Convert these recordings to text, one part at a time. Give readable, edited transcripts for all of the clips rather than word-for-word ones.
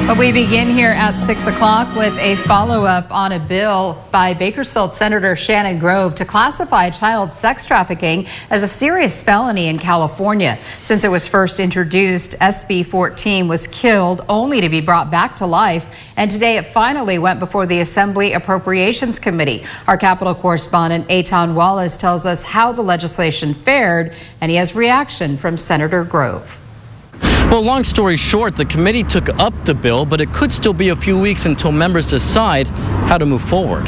But we begin here at 6 o'clock with a follow-up on a bill by Bakersfield Senator Shannon Grove to classify child sex trafficking as a serious felony in California. Since it was first introduced, SB 14 was killed only to be brought back to life. And today it finally went before the Assembly Appropriations Committee. Our Capitol correspondent Eitan Wallace tells us how the legislation fared, and he has reaction from Senator Grove. Well, long story short, the committee took up the bill, but it could still be a few weeks until members decide how to move forward.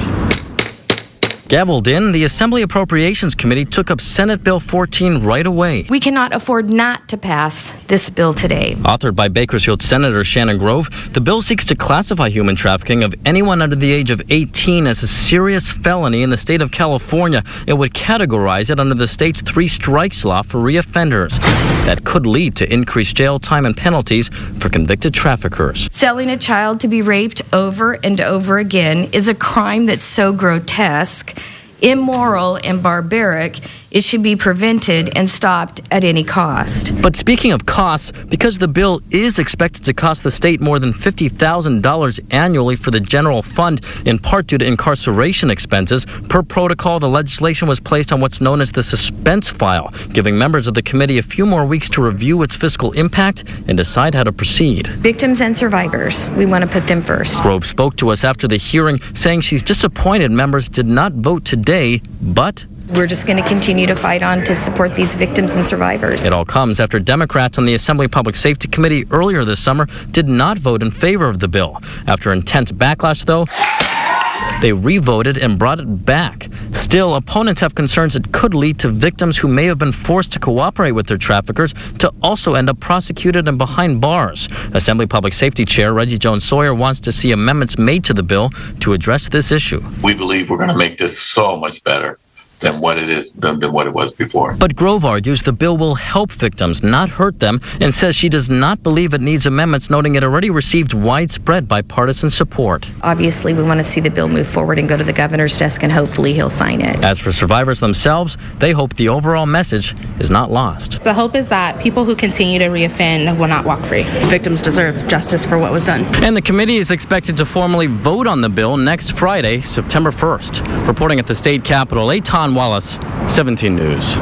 Gavelled in, the Assembly Appropriations Committee took up Senate Bill 14 right away. We cannot afford not to pass this bill today. Authored by Bakersfield Senator Shannon Grove, the bill seeks to classify human trafficking of anyone under the age of 18 as a serious felony in the state of California. It would categorize it under the state's 3 strikes law for reoffenders. That could lead to increased jail time and penalties for convicted traffickers. Selling a child to be raped over and over again is a crime that's so grotesque, immoral, and barbaric, it should be prevented and stopped at any cost. But speaking of costs, because the bill is expected to cost the state more than $50,000 annually for the general fund, in part due to incarceration expenses, per protocol, the legislation was placed on what's known as the suspense file, giving members of the committee a few more weeks to review its fiscal impact and decide how to proceed. Victims and survivors, we want to put them first. Grove spoke to us after the hearing, saying she's disappointed members did not vote today, but we're just going to continue to fight on to support these victims and survivors. It all comes after Democrats on the Assembly Public Safety Committee earlier this summer did not vote in favor of the bill. After intense backlash, though, they re-voted and brought it back. Still, opponents have concerns it could lead to victims who may have been forced to cooperate with their traffickers to also end up prosecuted and behind bars. Assembly Public Safety Chair Reggie Jones-Sawyer wants to see amendments made to the bill to address this issue. We believe we're going to make this so much better than what it was before. But Grove argues the bill will help victims, not hurt them, and says she does not believe it needs amendments, noting it already received widespread bipartisan support. Obviously, we want to see the bill move forward and go to the governor's desk, and hopefully he'll sign it. As for survivors themselves, they hope the overall message is not lost. The hope is that people who continue to reoffend will not walk free. Victims deserve justice for what was done. And the committee is expected to formally vote on the bill next Friday, September 1st. Reporting at the state capitol, Eitan Wallace, 17 News.